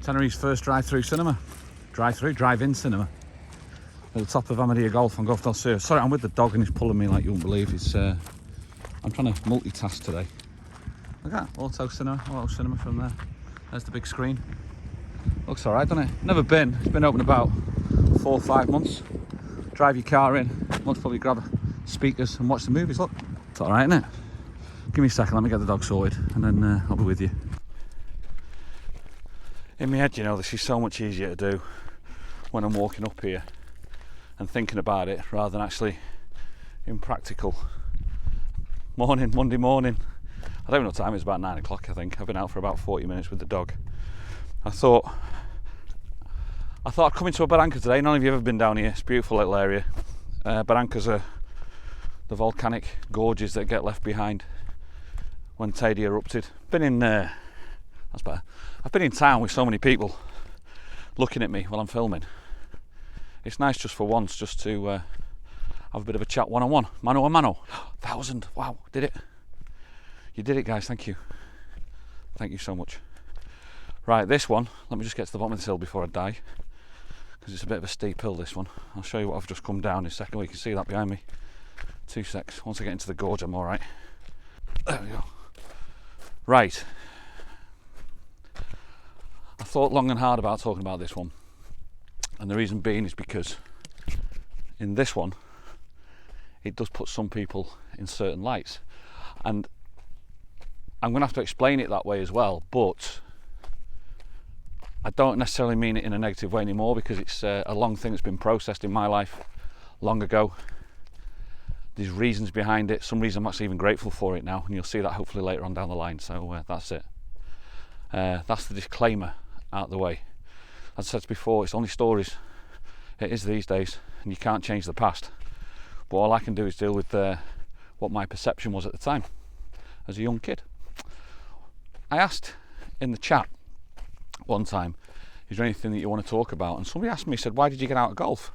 Tenerife's first drive-in cinema. At the top of Amadea Golf on Golf del Sur. Sorry, I'm with the dog and he's pulling me like you won't believe. I'm trying to multitask today. Look at that, auto cinema from there. There's the big screen. Looks alright, doesn't it? Never been. It's been open about 4 or 5 months. Drive your car in. Most probably grab speakers and watch the movies. Look, it's alright, isn't it? Give me a second, let me get the dog sorted and then I'll be with you. In my head, you know, this is so much easier to do when I'm walking up here and thinking about it rather than actually impractical. Monday morning. I don't know what time, it's about 9 o'clock I think. I've been out for about 40 minutes with the dog. I thought I'd come into a barranca today. None of you have ever been down here. It's a beautiful little area. Barrancas are the volcanic gorges that get left behind when Teide erupted. That's better. I've been in town with so many people looking at me while I'm filming. It's nice just for once just to have a bit of a chat one-on-one, mano a mano. 1,000, wow, did it. You did it, guys, thank you. Thank you so much. Right, this one, let me just get to the bottom of this hill before I die, because it's a bit of a steep hill, this one. I'll show you what I've just come down in a second. You can see that behind me. 2 secs. Once I get into the gorge, I'm alright. There we go. Right. I thought long and hard about talking about this one. And the reason being is because in this one, it does put some people in certain lights. And I'm going to have to explain it that way as well, but I don't necessarily mean it in a negative way anymore, because it's a long thing that's been processed in my life long ago. There's reasons behind it. Some reason I'm actually even grateful for it now, and you'll see that hopefully later on down the line. So that's it. That's the disclaimer out of the way. As I said before, it's only stories. It is these days, and you can't change the past. But all I can do is deal with what my perception was at the time as a young kid. I asked in the chat one time, is there anything that you want to talk about? And somebody asked me, said, why did you get out of golf?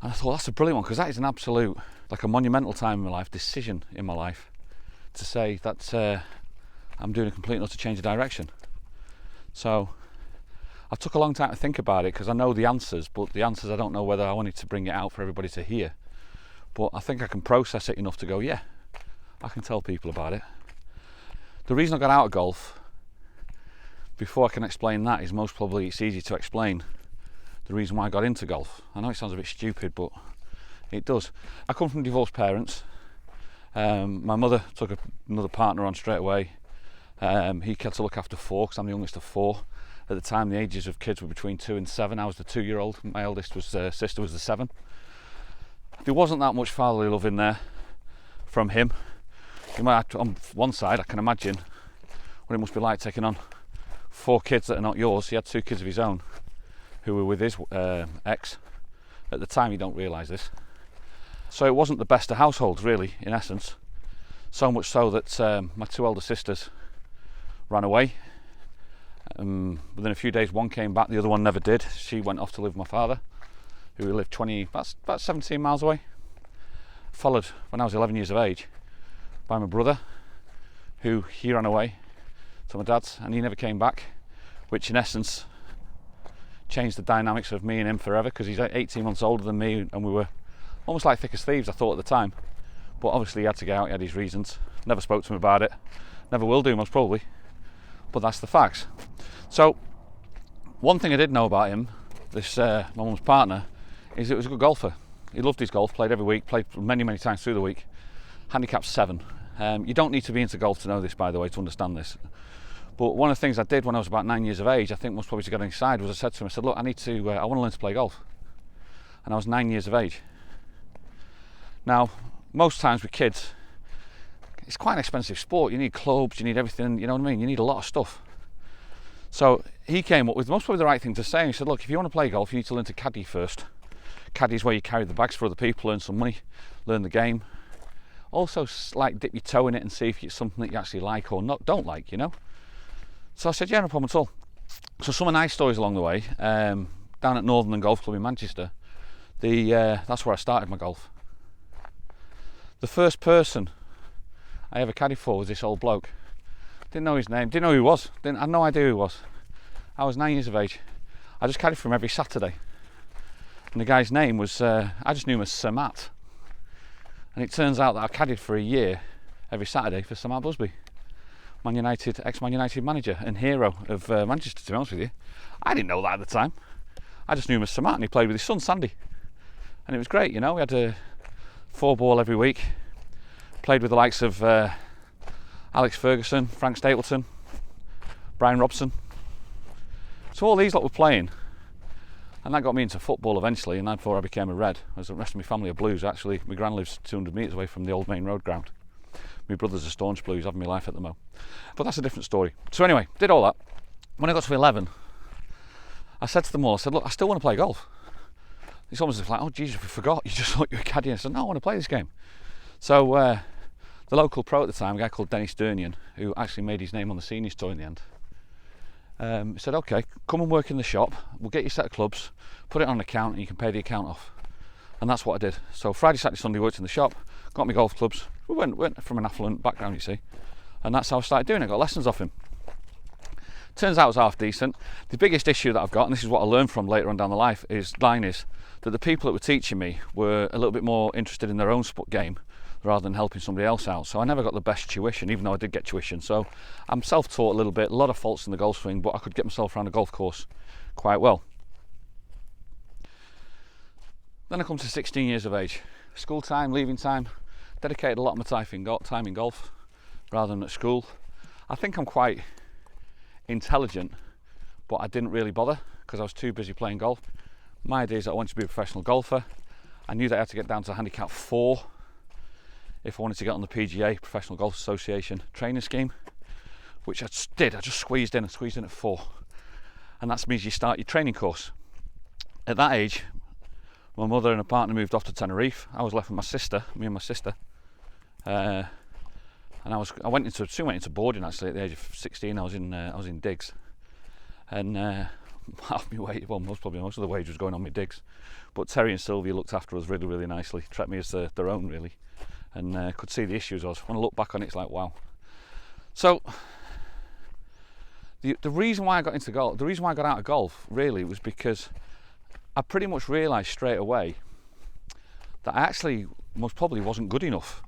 And I thought, that's a brilliant one, because that is an absolute, like a monumental time in my life, decision in my life, to say that I'm doing a complete and utter change of direction. So I took a long time to think about it, because I know the answers, but the answers I don't know whether I wanted to bring it out for everybody to hear. But I think I can process it enough to go, yeah, I can tell people about it. The reason I got out of golf, before I can explain that, is most probably it's easy to explain the reason why I got into golf. I know it sounds a bit stupid, but it does. I come from divorced parents. My mother took another partner on straight away. He had to look after 4, because I'm the youngest of 4. At the time, the ages of kids were between 2 and 7. I was the 2-year-old. My eldest sister was the 7. There wasn't that much fatherly love in there from him. You might, on one side, I can imagine what it must be like taking on 4 kids that are not yours. He had 2 kids of his own who were with his ex. At the time, you don't realise this. So it wasn't the best of households, really, in essence. So much so that my 2 elder sisters ran away. Within a few days, one came back, the other one never did. She went off to live with my father, who lived about 17 miles away. Followed when I was 11 years of age by my brother, who he ran away to my dad's, and he never came back, which in essence changed the dynamics of me and him forever, because he's 18 months older than me, and we were almost like thick as thieves, I thought at the time. But obviously he had to get out, he had his reasons. Never spoke to him about it, never will do most probably, but that's the facts. So one thing I did know about him, this my mum's partner, is he was a good golfer. He loved his golf, played every week, played many times through the week. Handicap 7. You don't need to be into golf to know this, by the way, to understand this. But one of the things I did when I was about 9 years of age, I think most probably to get on his side, was I said to him, I said, look, I want to learn to play golf. And I was 9 years of age. Now, most times with kids, it's quite an expensive sport. You need clubs, you need everything, you know what I mean? You need a lot of stuff. So he came up with most probably the right thing to say. He said, look, if you want to play golf, you need to learn to caddy first. Caddy is where you carry the bags for other people, earn some money, learn the game. Also, like, dip your toe in it and see if it's something that you actually like or not, don't like, you know? So I said, yeah, no problem at all. So some nice stories along the way. Down at Northern Golf Club in Manchester, that's where I started my golf. The first person I ever caddied for was this old bloke. Didn't know his name, didn't know who he was. I had no idea who he was. I was 9 years of age. I just caddied for him every Saturday. And the guy's name was, I just knew him as Sir Matt. And it turns out that I caddied for a year every Saturday for Sir Matt Busby, Man United, ex-Man United manager and hero of Manchester, to be honest with you. I didn't know that at the time. I just knew him as Sir Matt, and he played with his son Sandy. And it was great, you know. We had a 4-ball every week. Played with the likes of Alex Ferguson, Frank Stapleton, Brian Robson. So all these lot were playing. And that got me into football eventually, and that's before I became a Red. As the rest of my family are Blues. Actually, my gran lives 200 metres away from the old main road ground. My brothers are staunch Blues, having my life at the moment. But that's a different story. So anyway, did all that. When I got to 11, I said to them all, I said, look, I still want to play golf. It's almost like, oh Jesus, we forgot, you just thought you were caddying. I said, no, I want to play this game. So the local pro at the time, a guy called Dennis Durnian, who actually made his name on the seniors tour in the end, said, okay, come and work in the shop, we'll get you a set of clubs, put it on an account and you can pay the account off. And that's what I did. So Friday, Saturday, Sunday worked in the shop, got my golf clubs. We went from an affluent background, you see, and that's how I started doing it. I got lessons off him. Turns out I was half decent. The biggest issue that I've got, and this is what I learned from later on down the line, is that the people that were teaching me were a little bit more interested in their own game rather than helping somebody else out. So I never got the best tuition, even though I did get tuition. So I'm self-taught a little bit, a lot of faults in the golf swing, but I could get myself around a golf course quite well. Then I come to 16 years of age. School time, leaving time, dedicated a lot of my time in golf rather than at school. I think I'm quite intelligent, but I didn't really bother because I was too busy playing golf. My idea is that I wanted to be a professional golfer. I knew that I had to get down to handicap 4 if I wanted to get on the PGA, Professional Golf Association training scheme, which I just did. I just squeezed in at 4. And that means you start your training course. At that age, my mother and her partner moved off to Tenerife. I was left with me and my sister. And I went into boarding actually at the age of 16. I was in digs. And half my wage, well, most of the wage was going on my digs. But Terry and Sylvia looked after us really, really nicely, treated me as their own really, and could see the issues. When I look back on it, it's like wow. So the reason why I got into golf, the reason why I got out of golf really was because I pretty much realised straight away that I actually most probably wasn't good enough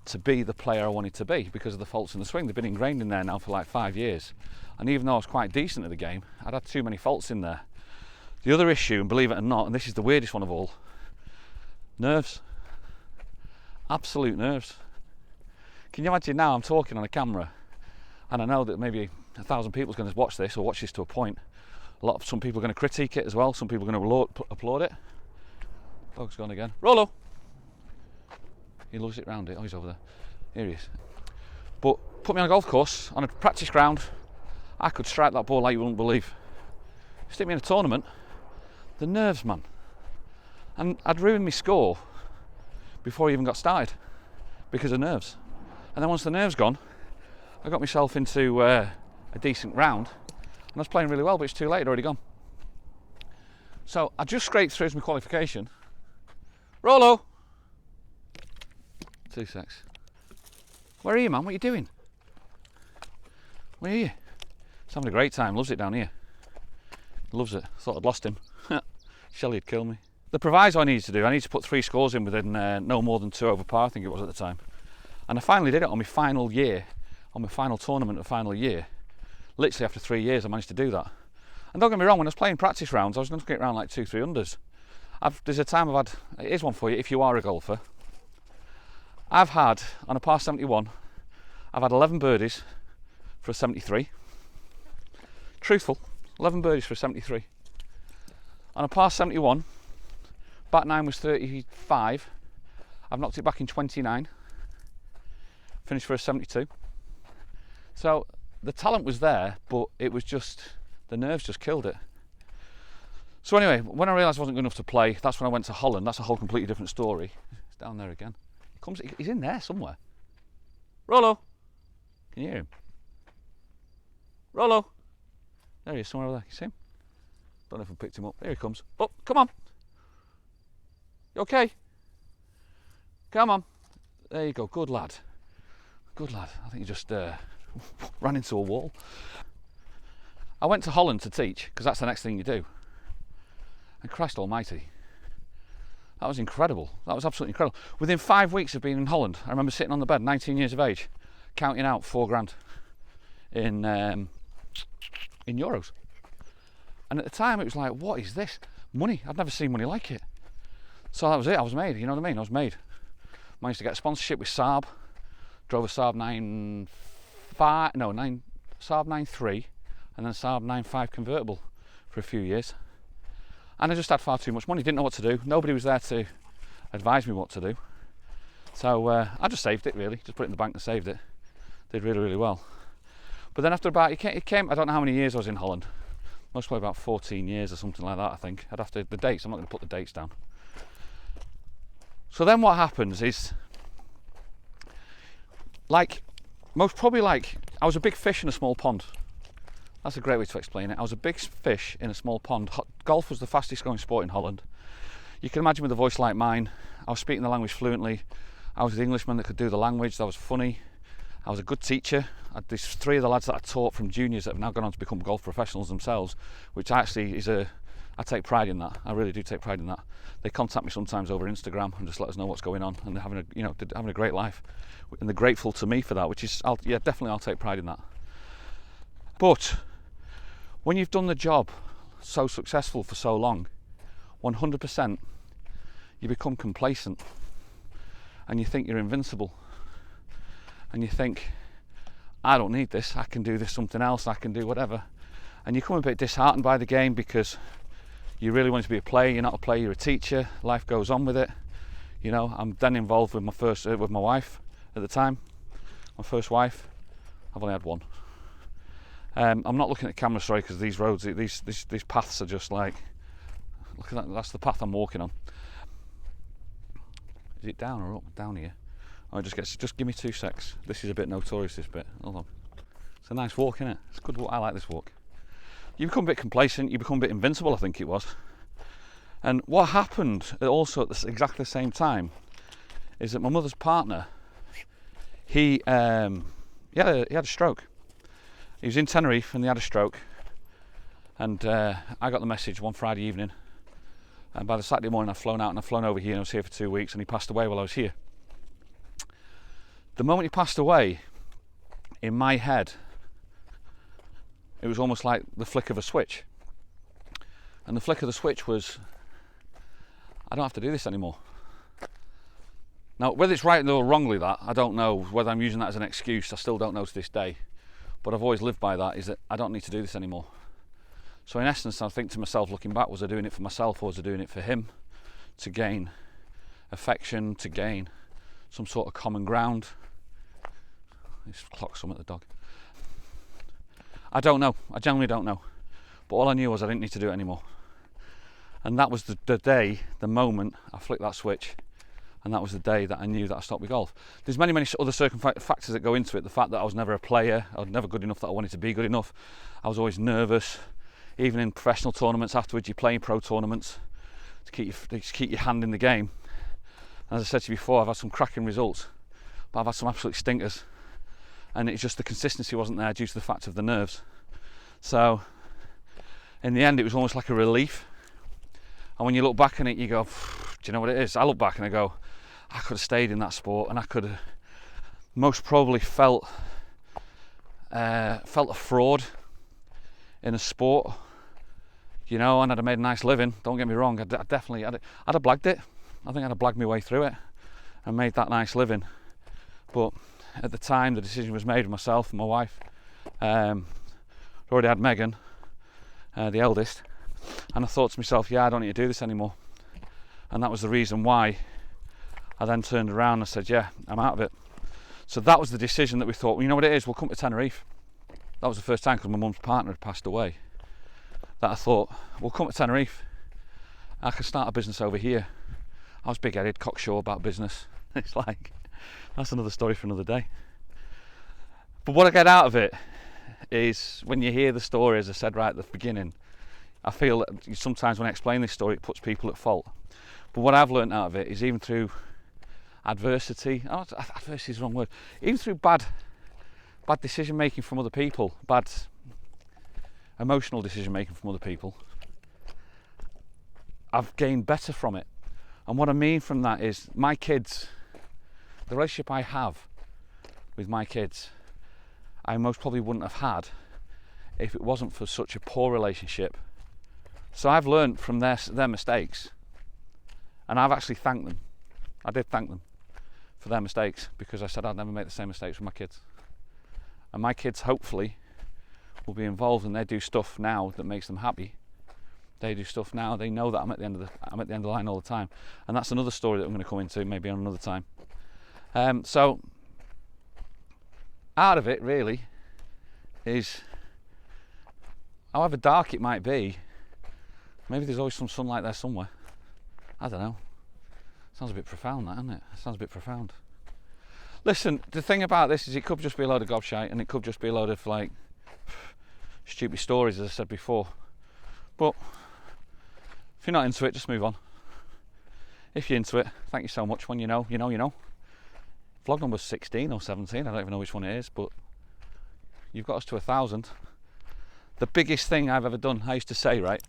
to be the player I wanted to be because of the faults in the swing. They've been ingrained in there now for like 5 years. And even though I was quite decent at the game, I'd had too many faults in there. The other issue, and believe it or not, and this is the weirdest one of all, nerves. Absolute nerves. Can you imagine now I'm talking on a camera, and I know that maybe 1,000 people are going to watch this or watch this to a point. Some people are going to critique it as well. Some people are going to applaud it. Dog's gone again. Rollo! He loves it round it. Oh, he's over there. Here he is. But put me on a golf course, on a practice ground, I could strike that ball like you wouldn't believe. Stick me in a tournament, the nerves, man. And I'd ruined my score before I even got started because of nerves. And then once the nerves gone, I got myself into a decent round and I was playing really well, but it's too late, it'd already gone. So I just scraped through as my qualification. Rollo! 2 secs. Where are you, man? What are you doing? Where are you? He's having a great time, loves it down here. Loves it. Thought I'd lost him. Shelley would kill me. The proviso I needed to do, I need to put 3 scores in within no more than 2 over par, I think it was at the time. And I finally did it on my final year, on my final tournament of final year. Literally after 3 years I managed to do that. And don't get me wrong, when I was playing practice rounds, I was going to get around like 2-3 unders. There's a time I've had, here's one for you, if you are a golfer. I've had, on a par 71, I've had 11 birdies for a 73. Truthful, 11 birdies for a 73. On a par 71, bat 9 was 35. I've knocked it back in 29. Finished for a 72. So the talent was there, but it was just, the nerves just killed it. So anyway, when I realised I wasn't good enough to play, that's when I went to Holland. That's a whole completely different story. It's down there again. He's in there somewhere. Rollo! Can you hear him? Rollo! There he is, somewhere over there. Can you see him? Don't know if I picked him up. There he comes. Oh, come on! You okay? Come on. There you go. Good lad. Good lad. I think he just ran into a wall. I went to Holland to teach, because that's the next thing you do. And Christ almighty, that was incredible. That was absolutely incredible. Within 5 weeks of being in Holland, I remember sitting on the bed, 19 years of age, counting out £4,000 in euros. And at the time it was like, what is this? Money. I'd never seen money like it. So that was it. I was made. You know what I mean? I was made. Managed to get a sponsorship with Saab. Drove a Saab 9.3 and then Saab 9.5 convertible for a few years. And I just had far too much money. Didn't know what to do. Nobody was there to advise me what to do. So I just saved it, really. Just put it in the bank and saved it. Did really, really well. But then after about, it came, I don't know how many years I was in Holland. Most probably about 14 years or something like that, I think. I'd have to, the dates, I'm not going to put the dates down. So then what happens is, like, I was a big fish in a small pond. That's a great way to explain it. I was a big fish in a small pond. Golf was the fastest growing sport in Holland. You can imagine with a voice like mine, I was speaking the language fluently. I was the Englishman that could do the language. That was funny. I was a good teacher. These 3 of the lads that I taught from juniors that have now gone on to become golf professionals themselves, which actually is I take pride in that. I really do take pride in that. They contact me sometimes over Instagram and just let us know what's going on, and they're having a great life, and they're grateful to me for that. Which is, I'll take pride in that. But when you've done the job so successful for so long, 100%, you become complacent, and you think you're invincible, and you think, I don't need this. I can do this something else. I can do whatever, and you come a bit disheartened by the game because you really want to be a player. You're not a player. You're a teacher. Life goes on with it. You know, I'm then involved with my wife at the time. My first wife. I've only had one. I'm not looking at the camera, sorry, because these roads, these paths are just like, look at that. That's the path I'm walking on. Is it down or up? Down here. Oh, just give me 2 secs. This is a bit notorious. This bit. Hold on. It's a nice walk, isn't it? It's a good walk. I like this walk. You become a bit complacent, you become a bit invincible, I think it was. And what happened also at exactly the same time is that my mother's partner, he had a stroke. He was in Tenerife and he had a stroke. And I got the message one Friday evening. And by the Saturday morning I'd flown out and I'd flown over here and I was here for 2 weeks, and he passed away while I was here. The moment he passed away, in my head, it was almost like the flick of a switch. And the flick of the switch was, I don't have to do this anymore. Now, whether it's right or wrongly that, I don't know. Whether I'm using that as an excuse, I still don't know to this day. But I've always lived by that, is that I don't need to do this anymore. So in essence, I think to myself, looking back, was I doing it for myself or was I doing it for him? To gain affection, to gain some sort of common ground. This clock's something at the dog. I don't know. I genuinely don't know. But all I knew was I didn't need to do it anymore. And that was the day, the moment I flicked that switch. And that was the day that I knew that I stopped with golf. There's many other factors that go into it. The fact that I was never a player, I was never good enough that I wanted to be good enough. I was always nervous. Even in professional tournaments afterwards, you're playing pro tournaments to keep your hand in the game. And as I said to you before, I've had some cracking results, but I've had some absolute stinkers. And it's just the consistency wasn't there due to the fact of the nerves. So in the end, it was almost like a relief. And when you look back on it, you go, do you know what it is? I look back and I go, I could have stayed in that sport, and I could have most probably felt a fraud in a sport, you know, and I'd have made a nice living. Don't get me wrong, I'd have blagged it. I think I'd have blagged my way through it and made that nice living. But at the time, the decision was made with myself and my wife. Already had Megan, the eldest, and I thought to myself, yeah, I don't need to do this anymore. And that was the reason why I then turned around and said, yeah, I'm out of it. So that was the decision that we thought, well, you know what it is, we'll come to Tenerife. That was the first time, because my mum's partner had passed away, that I thought, we'll come to Tenerife. I could start a business over here. I was big-headed, cocksure about business. It's like, that's another story for another day. But what I get out of it is, when you hear the story, as I said right at the beginning, I feel that sometimes when I explain this story, it puts people at fault. But what I've learned out of it is, even through adversity, adversity is the wrong word, even through bad decision making from other people, bad emotional decision making from other people, I've gained better from it. And what I mean from that is my kids, the relationship I have with my kids, I most probably wouldn't have had if it wasn't for such a poor relationship. So I've learned from their mistakes, and I've actually thanked them. I did thank them for their mistakes, because I said I'd never make the same mistakes with my kids. And my kids hopefully will be involved, and they do stuff now that makes them happy. They do stuff now, they know that I'm at the end of the line all the time. And that's another story that I'm going to come into maybe on another time. So out of it really is, however dark it might be, maybe there's always some sunlight there somewhere. I don't know. Sounds a bit profound, that, doesn't it? Sounds a bit profound. Listen, the thing about this is it could just be a load of gobshite, and it could just be a load of like stupid stories, as I said before. But if you're not into it, just move on. If you're into it, thank you so much. When you know. Vlog number 16 or 17, I don't even know which one it is, but you've got us to 1,000. The biggest thing I've ever done, I used to say, right?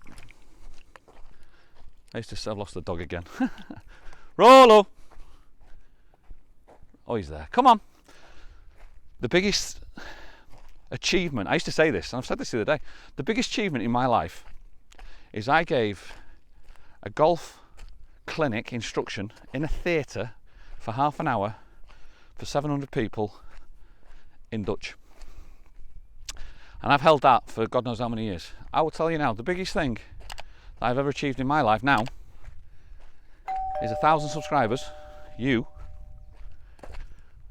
I've lost the dog again. Rollo! Oh, he's there. Come on. The biggest achievement, I used to say this, and I've said this the other day, the biggest achievement in my life is I gave a golf clinic instruction in a theatre for half an hour for 700 people in Dutch. And I've held that for God knows how many years. I will tell you now, the biggest thing that I've ever achieved in my life now is 1,000 subscribers. You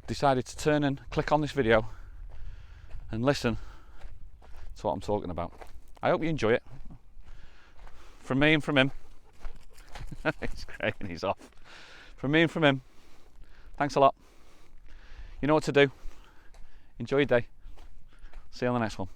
decided to turn and click on this video and listen to what I'm talking about. I hope you enjoy it. From me and from him. It's great and he's off. From me and from him. Thanks a lot. You know what to do. Enjoy your day. See you on the next one.